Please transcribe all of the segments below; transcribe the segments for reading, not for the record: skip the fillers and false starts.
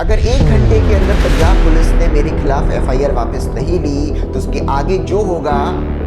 अगर 1 घंटे के अंदर पंजाब पुलिस ने मेरे खिलाफ एफआईआर वापस नहीं ली तो उसके आगे जो होगा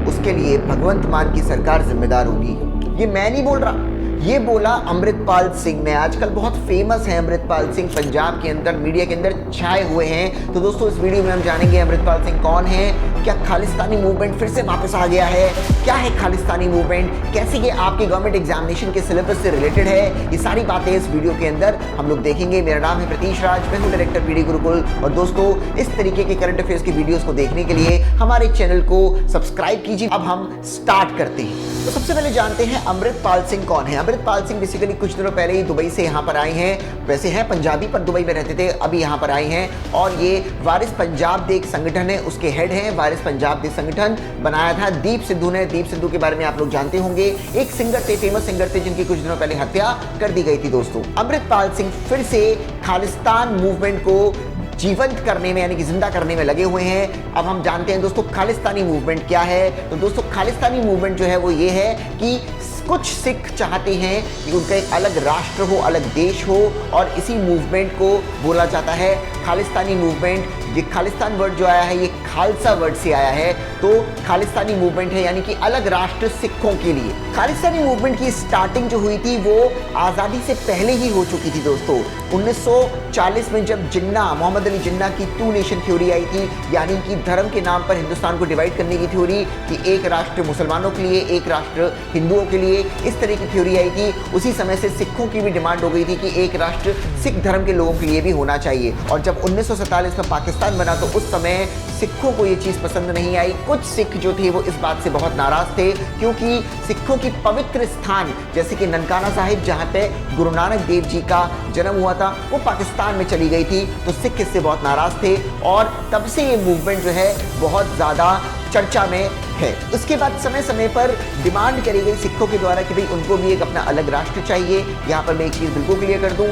उसके लिए भगवंत मान की सरकार जिम्मेदार होगी। ये मैं नहीं बोल रहा, ये बोला अमृतपाल सिंह ने। आजकल बहुत फेमस है अमृतपाल सिंह, पंजाब के अंदर मीडिया के अंदर छाए हुए हैं। तो दोस्तों इस वीडियो में हम जानेंगे अमृतपाल सिंह कौन है, क्या खालिस्तानी मूवमेंट फिर से वापस आ गया है, क्या है खालिस्तानी मूवमेंट, कैसे ये आपके गवर्नमेंट एग्जामिनेशन के सिलेबस से रिलेटेड है, ये सारी बातें इस वीडियो के अंदर हम लोग देखेंगे। मेरा नाम है प्रतीश राज, मैं हूं डायरेक्टर पीडी गुरुकुल। और दोस्तों इस तरीके के करंट अफेयर्स की वीडियोस को देखने के लिए हमारे चैनल को सब्सक्राइब कीजिए। अब हम स्टार्ट करते हैं। तो सबसे पहले जानते हैं अमृतपाल सिंह कौन है। अमृतपाल सिंह बेसिकली कुछ दिनों पहले ही दुबई से यहाँ पर आए हैं। वैसे हैं पंजाबी पर दुबई में रहते थे, अभी यहाँ पर आए हैं। और ये वारिस पंजाब दे एक संगठन है, उसके हेड हैं। वारिस पंजाब दे संगठन बनाया था दीप सिद्धू ने। दीप सिद्धू के बारे में आप लोग जानते होंगे, एक सिंगर थे, फेमस सिंगर थे, जिनकी कुछ दिनों पहले हत्या कर दी गई थी। दोस्तों अमृतपाल सिंह फिर से खालिस्तान मूवमेंट को जीवंत करने में यानी कि जिंदा करने में लगे हुए हैं। अब हम जानते हैं दोस्तों खालिस्तानी मूवमेंट क्या है। तो दोस्तों खालिस्तानी मूवमेंट जो है वो ये है कि कुछ सिख चाहते हैं कि उनका एक अलग राष्ट्र हो, अलग देश हो, और इसी मूवमेंट को बोला जाता है खालिस्तानी मूवमेंट। ये खालिस्तान वर्ड जो आया है ये खालसा वर्ड से आया है। तो खालिस्तानी मूवमेंट है यानी कि अलग राष्ट्र सिखों के लिए। खालिस्तानी मूवमेंट की स्टार्टिंग जो हुई थी वो आज़ादी से पहले ही हो चुकी थी दोस्तों। 1940 में जब जिन्ना, मोहम्मद अली जिन्ना की 2 नेशन थ्योरी आई थी, यानी कि धर्म के नाम पर हिंदुस्तान को डिवाइड करने की थ्योरी, कि एक राष्ट्र मुसलमानों के लिए, एक राष्ट्र हिंदुओं के लिए, इस तरह की थ्योरी आई थी। उसी समय से सिखों की भी डिमांड हो गई थी कि एक राष्ट्र सिख धर्म के लोगों के लिए भी होना चाहिए। और जब 1947 में पाकिस्तान बना तो उस समय सिखों को ये चीज़ पसंद नहीं आई। कुछ सिख जो थे वो इस बात से बहुत नाराज थे, क्योंकि सिखों की पवित्र स्थान जैसे कि ननकाना साहिब, जहाँ पे गुरु नानक देव जी का जन्म हुआ था, वो पाकिस्तान में चली गई थी। तो सिख इससे बहुत नाराज थे और तब से ये मूवमेंट जो है बहुत ज़्यादा चर्चा में है। उसके बाद समय समय पर डिमांड करी गई सिखों के द्वारा कि भाई उनको भी एक अपना अलग राष्ट्र चाहिए। यहाँ पर मैं एक चीज़ बिल्कुल क्लियर कर दूँ,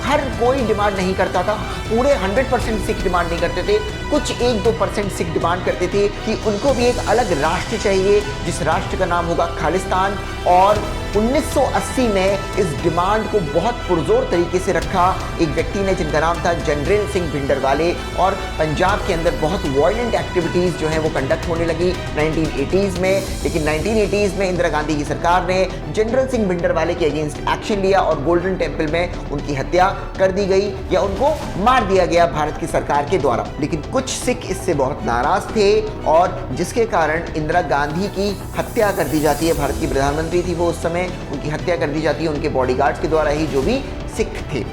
हर कोई डिमांड नहीं करता था, पूरे 100% सिख डिमांड नहीं करते थे। कुछ 1-2% सिख डिमांड करते थे कि उनको भी एक अलग राष्ट्र चाहिए, जिस राष्ट्र का नाम होगा खालिस्तान। और 1980 में इस डिमांड को बहुत पुरजोर तरीके से रखा एक व्यक्ति ने, जिनका नाम था जनरल सिंह भिंडरवाले। और पंजाब के अंदर बहुत वायलेंट एक्टिविटीज़ जो हैं वो कंडक्ट होने लगी 1980s में। लेकिन 1980s में इंदिरा गांधी की सरकार ने जनरल सिंह भिंडरवाले के अगेंस्ट एक्शन लिया और गोल्डन टेम्पल में उनकी हत्या कर दी गई या उनको मार दिया गया भारत की सरकार के द्वारा। लेकिन कुछ सिख इससे बहुत नाराज थे और जिसके कारण इंदिरा गांधी की हत्या कर दी जाती है। भारत की प्रधानमंत्री थी वो उस समय, उनकी हत्या कर दी जाती है उनके बॉडीगार्ड्स के द्वारा ही, जो भी सिख थे।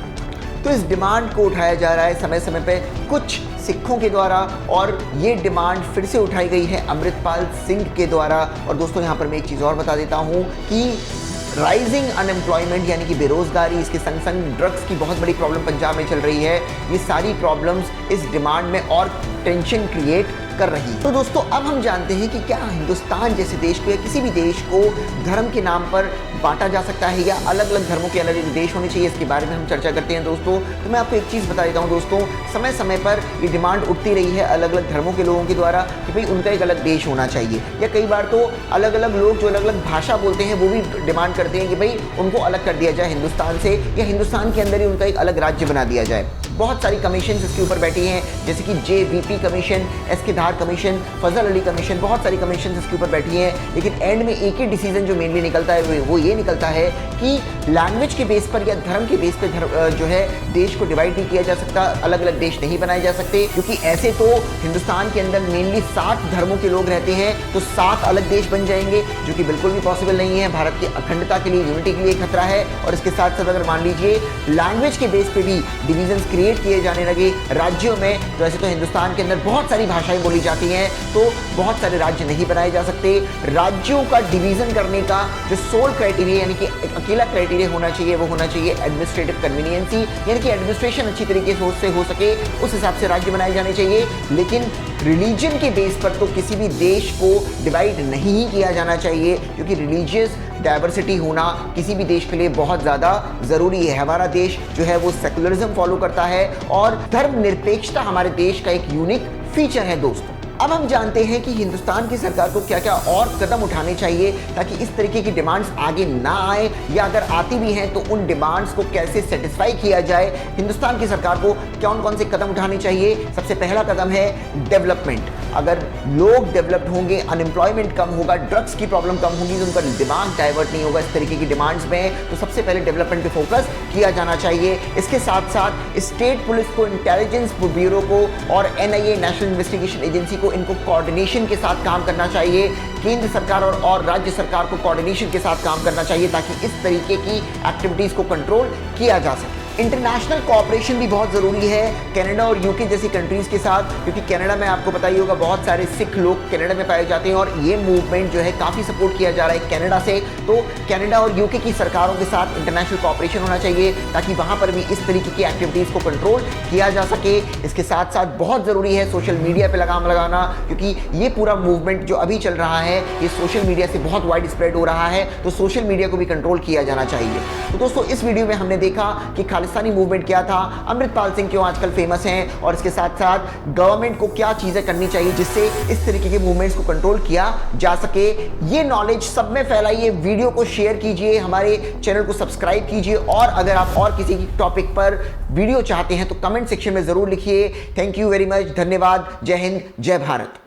तो इस डिमांड को उठाया जा रहा है समय समय पे कुछ सिखों के द्वारा, और ये डिमांड फिर से उठाई गई है अमृतपाल सिंह के द्वारा। और दोस्तों यहाँ पर मैं एक चीज़ और बता देता हूँ कि राइजिंग अनएम्प्लॉयमेंट यानी कि बेरोजगारी, इसके संग संग ड्रग्स की बहुत बड़ी प्रॉब्लम पंजाब में चल रही है। ये सारी प्रॉब्लम्स इस डिमांड में और टेंशन क्रिएट कर रही है। तो दोस्तों अब हम जानते हैं कि क्या हिंदुस्तान जैसे देश को या किसी भी देश को धर्म के नाम पर बांटा जा सकता है या अलग अलग धर्मों के अलग अलग देश होने चाहिए, इसके बारे में हम चर्चा करते हैं दोस्तों। तो मैं आपको एक चीज़ बता देता हूँ दोस्तों, समय समय पर ये डिमांड उठती रही है अलग अलग धर्मों के लोगों के द्वारा कि भाई उनका एक अलग देश होना चाहिए। या कई बार तो अलग अलग लोग जो अलग अलग भाषा बोलते हैं वो भी डिमांड करते हैं कि भाई उनको अलग कर दिया जाए हिंदुस्तान से, या हिंदुस्तान के अंदर ही उनका एक अलग राज्य बना दिया जाए। बहुत सारी कमीशन इसके ऊपर बैठी हैं, जैसे कि JVP कमीशन, SK धार कमीशन, फजल अली कमीशन, बहुत सारी कमीशन इसके ऊपर बैठी हैं। लेकिन एंड में एक ही डिसीजन जो मेनली निकलता है वो ये निकलता है कि लैंग्वेज के बेस पर या धर्म के बेस पर जो है देश को डिवाइड नहीं किया जा सकता, अलग अलग देश नहीं बनाए जा सकते। क्योंकि ऐसे तो हिंदुस्तान के अंदर मेनली 7 धर्मों के लोग रहते हैं, तो 7 अलग देश बन जाएंगे, जो कि बिल्कुल भी पॉसिबल नहीं है। भारत की अखंडता के लिए, यूनिटी के लिए खतरा है। और इसके साथ साथ अगर मान लीजिए लैंग्वेज के बेस पे भी डिविजन्स क्रिएट किए जाने लगे राज्यों में, तो ऐसे तो हिंदुस्तान के अंदर बहुत सारी भाषाएं बोली जाती हैं, तो बहुत सारे राज्य नहीं बनाए जा सकते। राज्यों का डिवीजन करने का जो सोल क्राइटेरिया यानी कि एक अकेला क्राइटेरिया होना चाहिए, वो होना चाहिए एडमिनिस्ट्रेटिव कन्वीनियंसी, यानी कि एडमिनिस्ट्रेशन अच्छी तरीके से हो सके, उस हिसाब से राज्य बनाए जाने चाहिए। लेकिन रिलीजन के बेस पर तो किसी भी देश को डिवाइड नहीं किया जाना चाहिए, क्योंकि रिलीजियस डाइवर्सिटी होना किसी भी देश के लिए बहुत ज़्यादा ज़रूरी है। हमारा देश जो है वो सेकुलरिज्म फॉलो करता है और धर्मनिरपेक्षता हमारे देश का एक यूनिक फीचर है दोस्तों। अब हम जानते हैं कि हिंदुस्तान की सरकार को क्या क्या और कदम उठाने चाहिए ताकि इस तरीके की डिमांड्स आगे ना आए, या अगर आती भी हैं तो उन डिमांड्स को कैसे सेटिस्फाई किया जाए। हिंदुस्तान की सरकार को कौन कौन से कदम उठाने चाहिए? सबसे पहला कदम है डेवलपमेंट। अगर लोग डेवलप्ड होंगे, अनएम्प्लॉयमेंट कम होगा, ड्रग्स की प्रॉब्लम कम होगी, तो उनका दिमाग डाइवर्ट नहीं होगा इस तरीके की डिमांड्स में, तो सबसे पहले डेवलपमेंट पे फोकस किया जाना चाहिए। इसके साथ साथ स्टेट पुलिस को, इंटेलिजेंस ब्यूरो को और एनआईए, नेशनल इन्वेस्टिगेशन एजेंसी को, इनको कोऑर्डिनेशन के साथ काम करना चाहिए। केंद्र सरकार और राज्य सरकार को कोऑर्डिनेशन के साथ काम करना चाहिए ताकि इस तरीके की एक्टिविटीज को कंट्रोल किया जा सके। इंटरनेशनल कोऑपरेशन भी बहुत ज़रूरी है कनाडा और यूके जैसी कंट्रीज़ के साथ, क्योंकि कनाडा में आपको पता ही होगा बहुत सारे सिख लोग कनाडा में पाए जाते हैं और ये मूवमेंट जो है काफ़ी सपोर्ट किया जा रहा है कनाडा से। तो कनाडा और यूके की सरकारों के साथ इंटरनेशनल कोऑपरेशन होना चाहिए ताकि वहाँ पर भी इस तरीके की एक्टिविटीज़ को कंट्रोल किया जा सके। इसके साथ साथ बहुत ज़रूरी है सोशल मीडिया पर लगाम लगाना, क्योंकि ये पूरा मूवमेंट जो अभी चल रहा है ये सोशल मीडिया से बहुत वाइड स्प्रेड हो रहा है, तो सोशल मीडिया को भी कंट्रोल किया जाना चाहिए। तो दोस्तों, इस वीडियो में हमने देखा कि खालिस्तानी मूवमेंट क्या था, अमृतपाल सिंह क्यों आजकल फेमस हैं, और इसके साथ साथ गवर्नमेंट को क्या चीजें करनी चाहिए जिससे इस तरीके के मूवमेंट्स को कंट्रोल किया जा सके। ये नॉलेज सब में फैलाइए, वीडियो को शेयर कीजिए, हमारे चैनल को सब्सक्राइब कीजिए, और अगर आप और किसी टॉपिक पर वीडियो चाहते हैं तो कमेंट सेक्शन में जरूर लिखिए। थैंक यू वेरी मच, धन्यवाद, जय हिंद, जय भारत।